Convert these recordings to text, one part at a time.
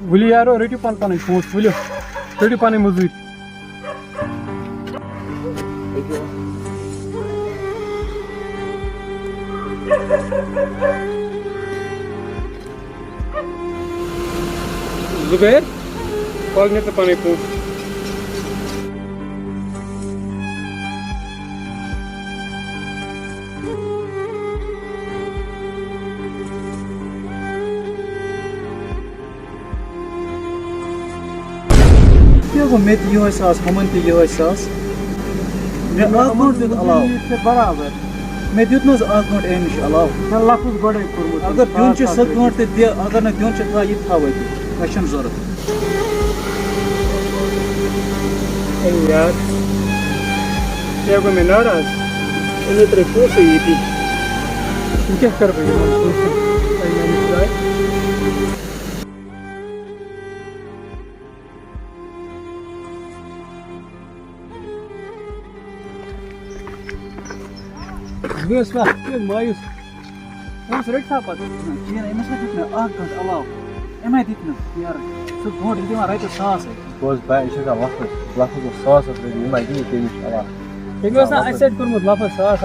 Willi यारो ready पान पान पोस्ट Willi रेडी पान मजदूर Zubair कॉल ने तो पाने पोस्ट में यो सास हमन ते यो सास मैं अकाउंट दित अलाव से बराबर मैं दित नज अकाउंट एमिश अलाव मैं लफज बड़े करमु अगर दिन छ अकाउंट ते दे अगर न दिन छ था ये था वही मशन जरूरत ए यार ये को मैं नाराज इन्हें तेरे पोस्ट ही थी क्या कर भाई Yes, sir. Yes, Mayus. What's right now, but ये ना मसला कितना अकाउंट अलाव एम आई दितना यार सो बोर्ड दिमा राइट सास है Goes by each other lafaz of sauce of the you might need to use a lot. it was I said kurmut lafaz sa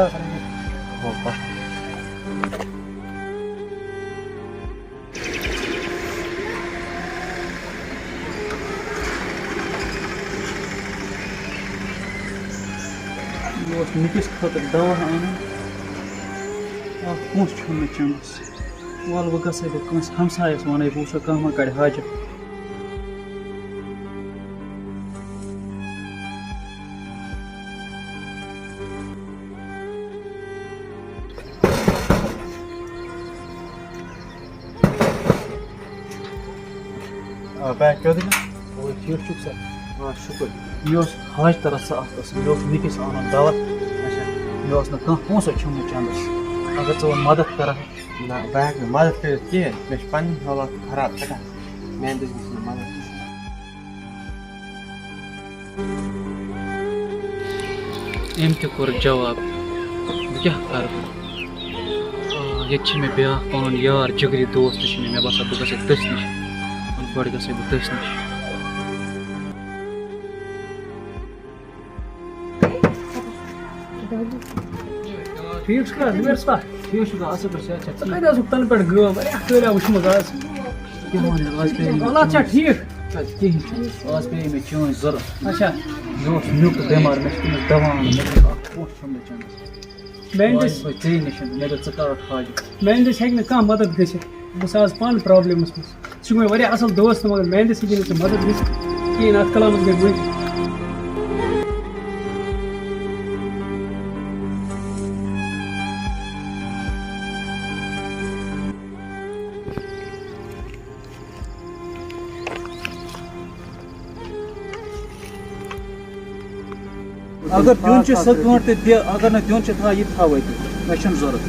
यो निकिस खतर दवा आना आ पोस्ट छ में चांस वाल वगसे बे कस हमसायस वने पूछो कमा कड़ हाजत Back go then. वो ठीक ठीक सर हां शुक्र यो हाज तरह से आस यो निकिस आना दवा अच्छा यो न का पोसो छ में चांस अगर तो मदद कर Na back the mother for the fish pan hola kharab taka. Man this is mother. एम के कोर जवाब क्या कर ये छ में ब्याह पान यार जिगरी दोस्त छ में बस अब गसे तस निश और बड़ गसे तस निश ठीक का रिवर्स पा ठीक छ आसे पर से अच्छा काय दास तन पेट गो अरे करे उस मगास के मन आज पे Allah अच्छा ठीक के आज पे में क्यों जरूरत अच्छा नो न्यूक बीमार में दवा में पोस्ट छ में चांस मेंडिस ते निशन मेरे चकार खाज मेंडिस हेक न का मदद गसे बस आज पान प्रॉब्लम मस छु मे वारी असल दोस्त मगर मेंडिस की मदद गस की नात कलाम गए बुई अगर दिन छ अकाउंट ते दे अगर न दिन छ था ये था वही मशन जरूरत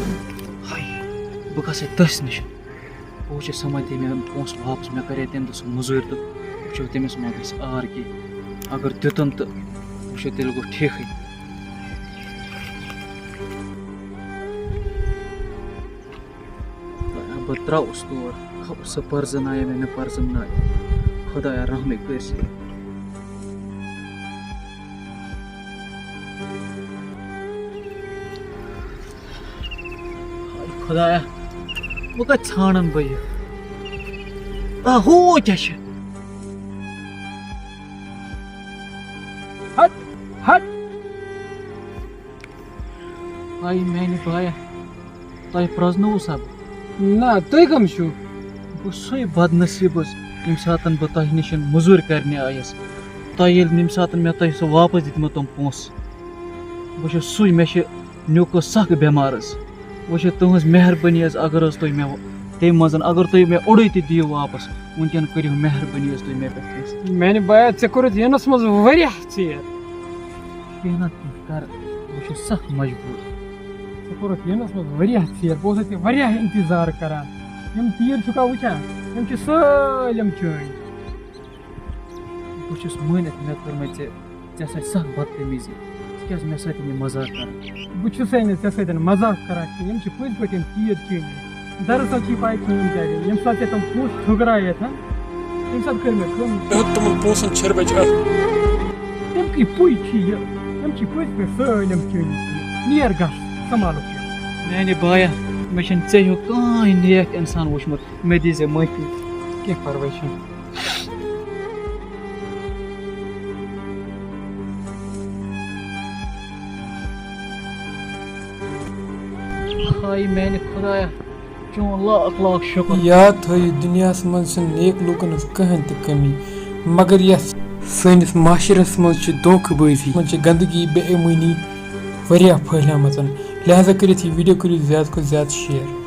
हाय बकसे तस निश वो छ समझ ते में पोस्ट वापस में करे तम तो मजूर तो वो तमिस मगस आर की अगर दितन तो वो तेल गो ठीक है बह त्रोस तोर सह पर्जनाय मे न पर्जनाय खुदाया रहम कर खुदाया वो का छानन बह हो क्या हट हट आई मैंने भाया तय प्रजनो सब ना तुई कम छु बह सो बदनसीब यम सातन बह तह निश मजूर करने आयस तह यम सातन मे तह सो वापस दितमो तुम पोस बह सु मे न्युक सख बेमार वो तुहज मेहरबानी अगर तुम मे तम मज अगर तुम मे ओड़े दियो वापस वनकन करो मेहरबानी तुम मे पे मैंने बाया ऐ कोरत यनस मज वरियाह चेर कह कर बह सख मजबूर ऐ कोरत यनस मज वरियाह चेर बह वरियाह इंतजार करान यम तीर छुका वुचान यम छ सलम चोन बह मानित मे कर मे ऐ सख बदतमीजी क्या मे सत मजाक कर बह चे सत मजाक करान यम छ पज पे तीर चोन दरअसल की पाई कम क्या गई यम साथ तुम पोस ठुकराए था तम साथ कर मे कम तुम पोसन छरबज तम की पुई छी यम छी पज पे सलम चोन नियर गस समालो मैंने बाया मे ऐ हो कहीं नेक इंसान वुचमुत मे दी माफी क्या परवाह छ हाय मैंने खुदाया चोन लाख लाख शुक्र याद थी दुनिया मज नेक लूकन कहें त कमी मगर यस सैनिस माशरस मज धोखबाजी मज गंदगी बेईमानी वरिया फैलामत लिहाजा कर वीडियो करो ज्यादा को ज्यादा शेयर।